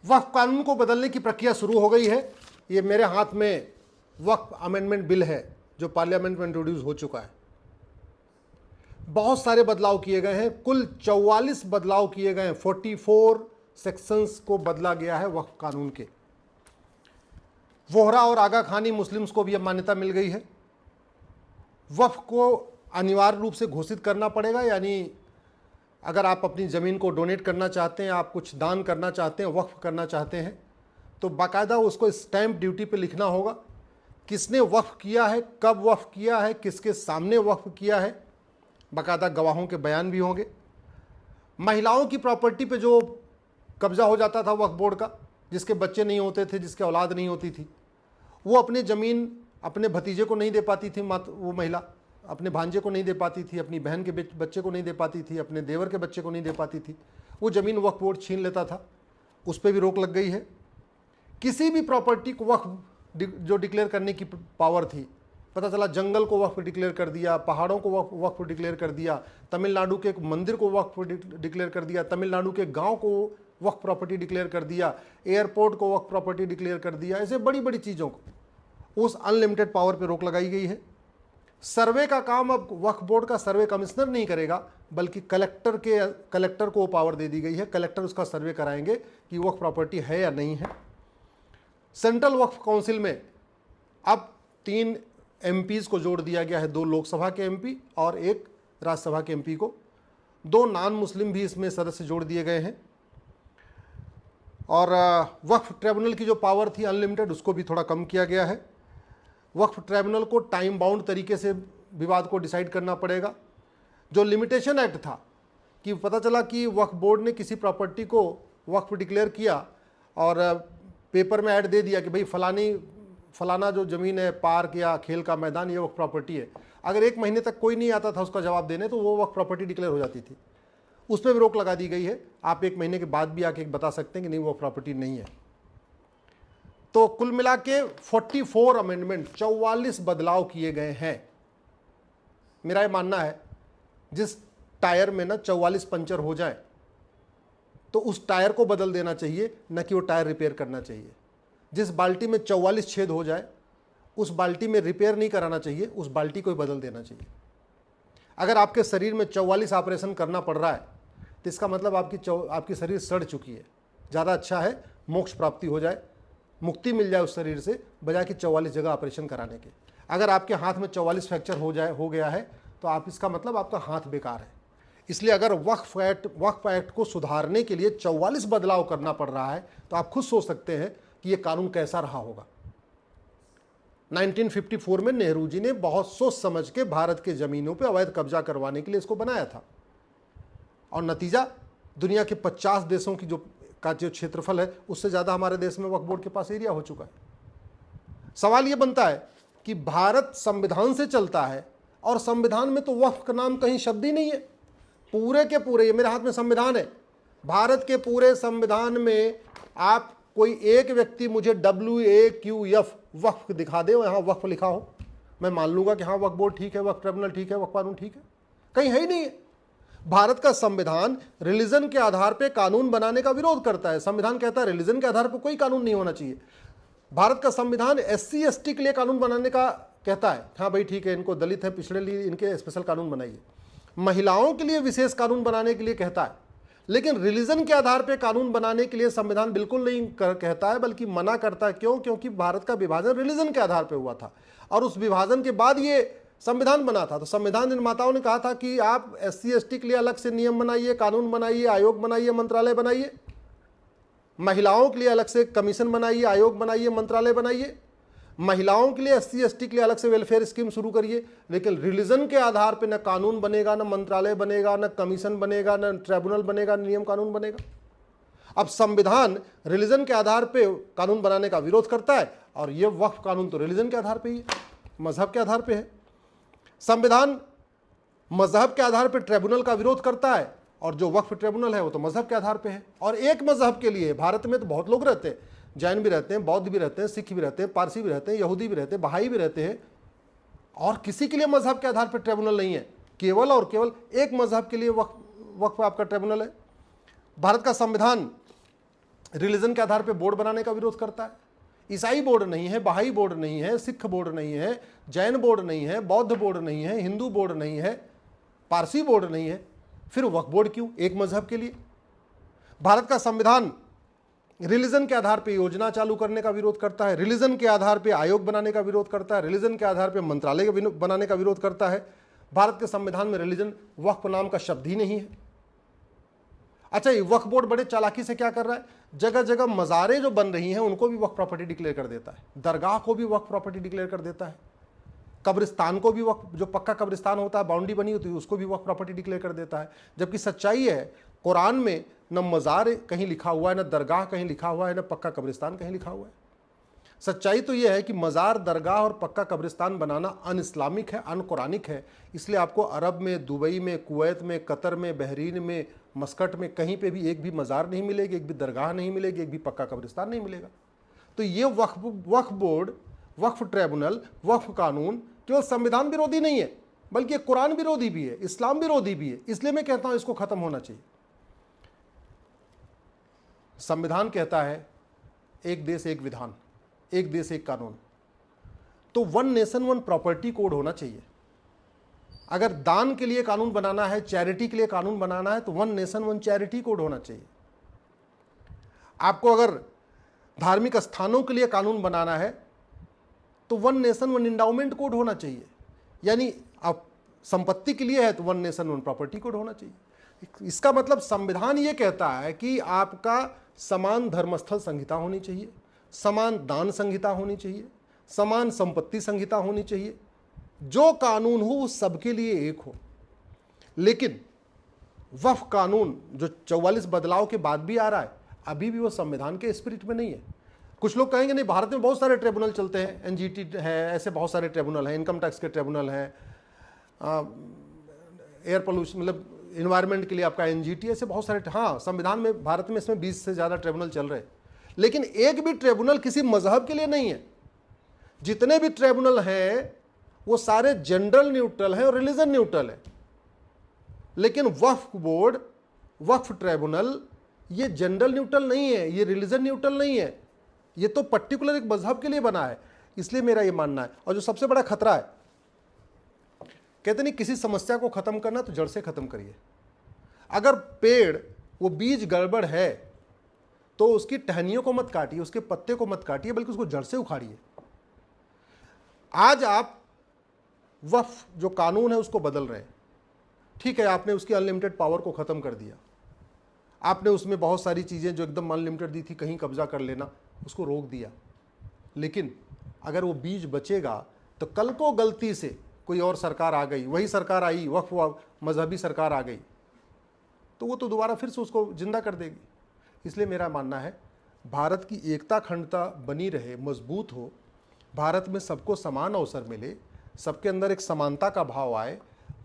वक्फ कानून को बदलने की प्रक्रिया शुरू हो गई है। ये मेरे हाथ में वक्फ अमेंडमेंट बिल है जो पार्लियामेंट में इंट्रोड्यूस हो चुका है। बहुत सारे बदलाव किए गए हैं, कुल 44 बदलाव किए गए हैं। 44 सेक्शंस को बदला गया है वक्फ कानून के। वोहरा और आगा खानी मुस्लिम्स को भी अब मान्यता मिल गई है। वक्फ को अनिवार्य रूप से घोषित करना पड़ेगा, यानी अगर आप अपनी ज़मीन को डोनेट करना चाहते हैं, आप कुछ दान करना चाहते हैं, वक्फ करना चाहते हैं, तो बाकायदा उसको स्टैंप ड्यूटी पे लिखना होगा किसने वक्फ किया है, कब वक्फ किया है, किसके सामने वक्फ किया है। बाकायदा गवाहों के बयान भी होंगे। महिलाओं की प्रॉपर्टी पे जो कब्जा हो जाता था वक्फ बोर्ड का, जिसके बच्चे नहीं होते थे, जिसके औलाद नहीं होती थी, वो अपनी ज़मीन अपने भतीजे को नहीं दे पाती थी, वो महिला अपने भांजे को नहीं दे पाती थी, अपनी बहन के बच्चे को नहीं दे पाती थी, अपने देवर के बच्चे को नहीं दे पाती थी, वो ज़मीन वक्फ बोर्ड छीन लेता था। उस पर भी रोक लग गई है। किसी भी प्रॉपर्टी को वक्फ जो डिक्लेयर करने की पावर थी, पता चला जंगल को वक्फ डिक्लेयर कर दिया, पहाड़ों को वक्फ डिक्लेयर कर दिया, तमिलनाडु के एक मंदिर को वक्फ डिक्लेयर कर दिया, तमिलनाडु के गांव को वक्फ प्रॉपर्टी डिक्लेयर कर दिया, एयरपोर्ट को वक्फ प्रॉपर्टी डिक्लेयर कर दिया। ऐसे बड़ी बड़ी चीज़ों को उस अनलिमिटेड पावर पे रोक लगाई गई है। सर्वे का काम अब वक्फ बोर्ड का सर्वे कमिश्नर नहीं करेगा, बल्कि कलेक्टर को पावर दे दी गई है। कलेक्टर उसका सर्वे कराएंगे कि वक्फ प्रॉपर्टी है या नहीं है। सेंट्रल वक्फ काउंसिल में अब 3 एमपीज को जोड़ दिया गया है, 2 लोकसभा के एमपी और 1 राज्यसभा के एमपी को। 2 नॉन मुस्लिम भी इसमें सदस्य जोड़ दिए गए हैं। और वक्फ ट्रिब्यूनल की जो पावर थी अनलिमिटेड, उसको भी थोड़ा कम किया गया है। वक्फ ट्रिब्यूनल को टाइम बाउंड तरीके से विवाद को डिसाइड करना पड़ेगा। जो लिमिटेशन एक्ट था कि पता चला कि वक्फ बोर्ड ने किसी प्रॉपर्टी को वक्फ डिक्लेयर किया और पेपर में ऐड दे दिया कि भाई फलाना जो ज़मीन है, पार्क या खेल का मैदान, ये वक्फ प्रॉपर्टी है। अगर 1 महीने तक कोई नहीं आता था उसका जवाब देने, तो वो वक्फ प्रॉपर्टी डिक्लेयर हो जाती थी। उस पर भी रोक लगा दी गई है। आप 1 महीने के बाद भी आके बता सकते हैं कि नहीं वो प्रॉपर्टी नहीं है। तो कुल मिला के 44 अमेंडमेंट, 44 बदलाव किए गए हैं। मेरा ये मानना है जिस टायर में ना 44 पंचर हो जाए तो उस टायर को बदल देना चाहिए, न कि वो टायर रिपेयर करना चाहिए। जिस बाल्टी में 44 छेद हो जाए उस बाल्टी में रिपेयर नहीं कराना चाहिए, उस बाल्टी को ही बदल देना चाहिए। अगर आपके शरीर में 44 ऑपरेशन करना पड़ रहा है तो इसका मतलब आपकी शरीर सड़ चुकी है। ज़्यादा अच्छा है मोक्ष प्राप्ति हो जाए, मुक्ति मिल जाए उस शरीर से, बजाय कि 44 जगह ऑपरेशन कराने के। अगर आपके हाथ में 44 फ्रैक्चर हो गया है तो आप इसका मतलब आपका हाथ बेकार है। इसलिए अगर वक्फ एक्ट को सुधारने के लिए 44 बदलाव करना पड़ रहा है तो आप खुद सोच सकते हैं कि ये कानून कैसा रहा होगा। 1954 में नेहरू जी ने बहुत सोच समझ के भारत के ज़मीनों पे अवैध कब्जा करवाने के लिए इसको बनाया था, और नतीजा दुनिया के 50 देशों की जो क्षेत्रफल है उससे ज़्यादा हमारे देश में वक्फ बोर्ड के पास एरिया हो चुका है। सवाल ये बनता है कि भारत संविधान से चलता है और संविधान में तो वक्फ का नाम कहीं शब्द ही नहीं है। पूरे के पूरे, ये मेरे हाथ में संविधान है, भारत के पूरे संविधान में आप कोई एक व्यक्ति मुझे WAQF वक्फ दिखा दे और यहाँ वक्फ लिखा हो, मैं मान लूंगा कि हाँ वक्फ बोर्ड ठीक है, वक्फ ट्रिब्यूनल ठीक है, वक्फ कानून ठीक है। कहीं है ही नहीं है। भारत का संविधान रिलीजन के आधार पर कानून बनाने का विरोध करता है। संविधान कहता है रिलीजन के आधार पर कोई कानून नहीं होना चाहिए। भारत का संविधान SC ST के लिए कानून बनाने का कहता है, हाँ भाई ठीक है, इनको दलित है, पिछड़े लिए इनके स्पेशल कानून बनाइए। महिलाओं के लिए विशेष कानून बनाने के लिए कहता है, लेकिन रिलीजन के आधार पर कानून बनाने के लिए संविधान बिल्कुल नहीं कहता है, बल्कि मना करता है। क्यों? क्योंकि भारत का विभाजन रिलीजन के आधार पर हुआ था और उस विभाजन के बाद ये संविधान बना था। तो संविधान निर्माताओं ने कहा था कि आप SC ST के लिए अलग से नियम बनाइए, कानून बनाइए, आयोग बनाइए, मंत्रालय बनाइए। महिलाओं के लिए अलग से कमीशन बनाइए, आयोग बनाइए, मंत्रालय बनाइए। महिलाओं के लिए SC ST के लिए अलग से वेलफेयर स्कीम शुरू करिए। लेकिन रिलीजन के आधार पे न कानून बनेगा, न मंत्रालय बनेगा, न कमीशन बनेगा, न ट्रिब्यूनल बनेगा, न नियम कानून बनेगा। अब संविधान रिलीजन के आधार पे कानून बनाने का विरोध करता है और ये वक्फ कानून तो रिलीजन के आधार पे ही है, मजहब के आधार पे है। संविधान मजहब के आधार पे ट्रिब्यूनल का विरोध करता है और जो वक्फ ट्रिब्यूनल है वो तो मजहब के आधार पे है। और एक मजहब के लिए भारत में तो बहुत लोग रहते हैं, जैन भी रहते हैं, बौद्ध भी रहते हैं, सिख भी रहते हैं, पारसी भी रहते हैं, यहूदी भी रहते हैं, बहाई भी रहते हैं, और किसी के लिए मजहब के आधार पर ट्रिब्यूनल नहीं है। केवल और केवल एक मजहब के लिए वक्फ आपका ट्रिब्यूनल है। भारत का संविधान रिलीजन के आधार पर बोर्ड बनाने का विरोध करता है। ईसाई बोर्ड नहीं है, बहाई बोर्ड नहीं है, सिख बोर्ड नहीं है, जैन बोर्ड नहीं है, बौद्ध बोर्ड नहीं है, हिंदू बोर्ड नहीं है, पारसी बोर्ड नहीं है, फिर वक्फ बोर्ड क्यों एक मजहब के लिए? भारत का संविधान रिलीजन के आधार पर योजना चालू करने का विरोध करता है, रिलीजन के आधार पर आयोग बनाने का विरोध करता है, रिलीजन के आधार पर मंत्रालय बनाने का विरोध करता है। भारत के संविधान में रिलीजन वक्फ नाम का शब्द ही नहीं है। अच्छा, ये वक्फ बोर्ड बड़े चालाकी से क्या कर रहा है, जगह जगह मज़ारें जो बन रही हैं उनको भी वक्फ प्रॉपर्टी डिक्लेयर कर देता है, दरगाह को भी वक्फ प्रॉपर्टी डिक्लेयर कर देता है, कब्रिस्तान को भी वक्फ, जो पक्का कब्रिस्तान होता है, बाउंड्री बनी होती है, उसको भी वक्फ प्रॉपर्टी डिक्लेयर कर देता है। जबकि सच्चाई है, कुरान में न मज़ार कहीं लिखा हुआ है, न दरगाह कहीं लिखा हुआ है, न पक्का कब्रिस्तान कहीं लिखा हुआ है। सच्चाई तो यह है कि मज़ार, दरगाह और पक्का कब्रिस्तान बनाना अन इस्लामिक है, अन कुरानिक है। इसलिए आपको अरब में, दुबई में, कुवैत में, कतर में, बहरीन में, मस्कट में कहीं पे भी एक भी मज़ार नहीं मिलेगी, एक भी दरगाह नहीं मिलेगी, एक भी पक्का कब्रिस्तान नहीं मिलेगा। तो ये वक्फ बोर्ड, वक्फ ट्रिब्यूनल, वक्फ कानून केवल संविधान विरोधी नहीं है, बल्कि कुरान विरोधी भी है, इस्लाम विरोधी भी है। इसलिए मैं कहता हूं इसको खत्म होना चाहिए। संविधान कहता है एक देश एक विधान, एक देश एक कानून, तो one nation one property code होना चाहिए। अगर दान के लिए कानून बनाना है, चैरिटी के लिए कानून बनाना है, तो one nation one charity code होना चाहिए। आपको अगर धार्मिक स्थानों के लिए कानून बनाना है तो one nation one endowment code होना चाहिए। यानी आप संपत्ति के लिए है तो one nation one property code होना चाहिए। इसका मतलब संविधान ये कहता है कि आपका समान धर्मस्थल संहिता होनी चाहिए, समान दान संहिता होनी चाहिए, समान संपत्ति संहिता होनी चाहिए, जो कानून हो वो सबके लिए एक हो। लेकिन वक्फ कानून जो 44 बदलाव के बाद भी आ रहा है, अभी भी वो संविधान के स्पिरिट में नहीं है। कुछ लोग कहेंगे नहीं, भारत में बहुत सारे ट्रिब्यूनल चलते हैं, एनजीटी है, ऐसे बहुत सारे ट्रिब्यूनल हैं, इनकम टैक्स के ट्रिब्यूनल हैं, एयर पोल्यूशन मतलब इन्वायरमेंट के लिए आपका एनजीटी, ऐसे बहुत सारे। हाँ, संविधान में भारत में इसमें 20 से ज़्यादा ट्रिब्यूनल चल रहे हैं, लेकिन एक भी ट्रिब्यूनल किसी मजहब के लिए नहीं है। जितने भी ट्रिब्यूनल हैं वो सारे जेंडर न्यूट्रल हैं और रिलीजन न्यूट्रल है। लेकिन वक्फ बोर्ड, वक्फ ट्रिब्यूनल ये जेंडर न्यूट्रल नहीं है, ये रिलीजन न्यूट्रल नहीं है, ये तो पर्टिकुलर एक मजहब के लिए बना है। इसलिए मेरा ये मानना है। और जो सबसे बड़ा खतरा है, कहते नहीं किसी समस्या को खत्म करना तो जड़ से खत्म करिए। अगर पेड़ वो बीज गड़बड़ है तो उसकी टहनियों को मत काटिए, उसके पत्ते को मत काटिए, बल्कि उसको जड़ से उखाड़िए। आज आप वक्फ जो कानून है उसको बदल रहे हैं, ठीक है, आपने उसकी अनलिमिटेड पावर को ख़त्म कर दिया, आपने उसमें बहुत सारी चीज़ें जो एकदम अनलिमिटेड दी थी, कहीं कब्जा कर लेना, उसको रोक दिया। लेकिन अगर वो बीज बचेगा तो कल को गलती से कोई और सरकार आ गई, वही सरकार आई, वक्फ मजहबी सरकार आ गई, तो वो तो दोबारा फिर से उसको जिंदा कर देगी। इसलिए मेरा मानना है भारत की एकता अखंडता बनी रहे, मजबूत हो, भारत में सबको समान अवसर मिले, सबके अंदर एक समानता का भाव आए,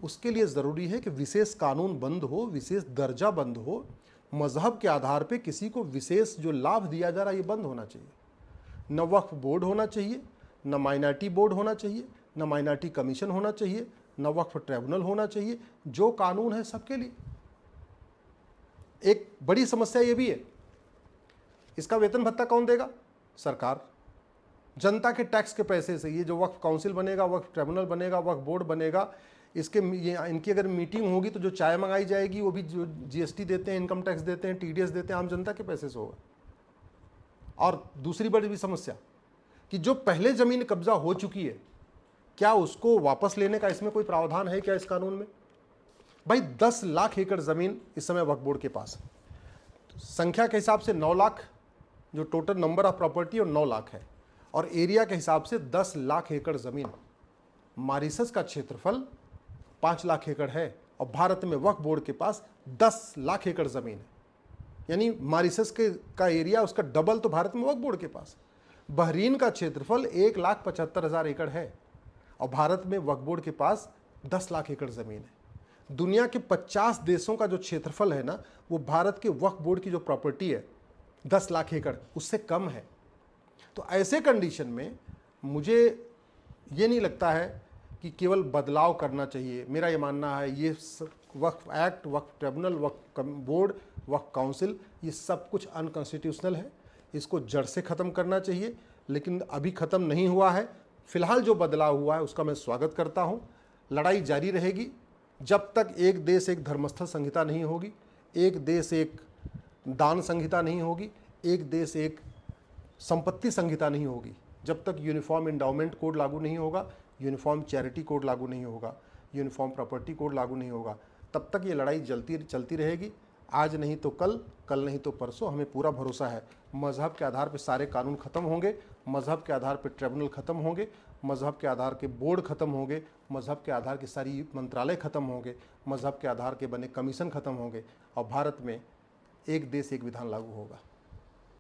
उसके लिए ज़रूरी है कि विशेष कानून बंद हो, विशेष दर्जा बंद हो, मजहब के आधार पे किसी को विशेष जो लाभ दिया जा रहा है ये बंद होना चाहिए। न वक्फ बोर्ड होना चाहिए, न माइनॉरिटी बोर्ड होना चाहिए, न माइनॉरिटी कमीशन होना चाहिए, न वक्फ ट्रिब्यूनल होना चाहिए। जो कानून है सबके लिए। एक बड़ी समस्या ये भी है, इसका वेतन भत्ता कौन देगा? सरकार, जनता के टैक्स के पैसे से। ये जो वक्फ काउंसिल बनेगा, वक्फ ट्रिब्यूनल बनेगा, वक्फ बोर्ड बनेगा, इनकी अगर मीटिंग होगी तो जो चाय मंगाई जाएगी वो भी जो जीएसटी देते हैं, इनकम टैक्स देते हैं, टीडीएस देते हैं, आम जनता के पैसे से होगा। और दूसरी बड़ी भी समस्या कि जो पहले जमीन कब्जा हो चुकी है, क्या उसको वापस लेने का इसमें कोई प्रावधान है क्या इस कानून में? भाई 10 लाख एकड़ जमीन इस समय वक्फ बोर्ड के पास है। संख्या के हिसाब से 9 लाख, जो टोटल नंबर ऑफ प्रॉपर्टी और 9 लाख है, और एरिया के हिसाब से 10 लाख एकड़ जमीन। मॉरिशस का क्षेत्रफल 5 लाख एकड़ है और भारत में वक्फ बोर्ड के पास 10 लाख एकड़ जमीन है। यानी मॉरिशस का एरिया उसका डबल तो भारत में वक्फ बोर्ड के पास। बहरीन का क्षेत्रफल 1,75,000 एकड़ है और भारत में वक्फ बोर्ड के पास 10 लाख एकड़ जमीन है। दुनिया के 50 देशों का जो क्षेत्रफल है ना, वो भारत के वक्फ बोर्ड की जो प्रॉपर्टी है 10 लाख एकड़ उससे कम है। तो ऐसे कंडीशन में मुझे ये नहीं लगता है कि केवल बदलाव करना चाहिए। मेरा ये मानना है ये वक्फ एक्ट, वक्फ ट्रिब्यूनल, वक्फ बोर्ड वक्फ काउंसिल, ये सब कुछ अनकॉन्स्टिट्यूशनल है। इसको जड़ से ख़त्म करना चाहिए, लेकिन अभी ख़त्म नहीं हुआ है। फिलहाल जो बदलाव हुआ है उसका मैं स्वागत करता हूँ। लड़ाई जारी रहेगी जब तक एक देश एक धर्मस्थल संहिता नहीं होगी, एक देश एक दान संहिता नहीं होगी, एक देश एक संपत्ति संहिता नहीं होगी, जब तक यूनिफॉर्म एंडाउमेंट कोड लागू नहीं होगा, यूनिफॉर्म चैरिटी कोड लागू नहीं होगा, यूनिफॉर्म प्रॉपर्टी कोड लागू नहीं होगा, तब तक ये लड़ाई चलती रहेगी। आज नहीं तो कल, कल नहीं तो परसों। हमें पूरा भरोसा है मजहब के आधार पर सारे कानून खत्म होंगे, मजहब के आधार पर ट्रिब्यूनल खत्म होंगे, मजहब के आधार के बोर्ड खत्म होंगे, मजहब के आधार के सारी मंत्रालय खत्म होंगे, मजहब के आधार के बने कमीशन खत्म होंगे और भारत में एक देश एक विधान लागू होगा।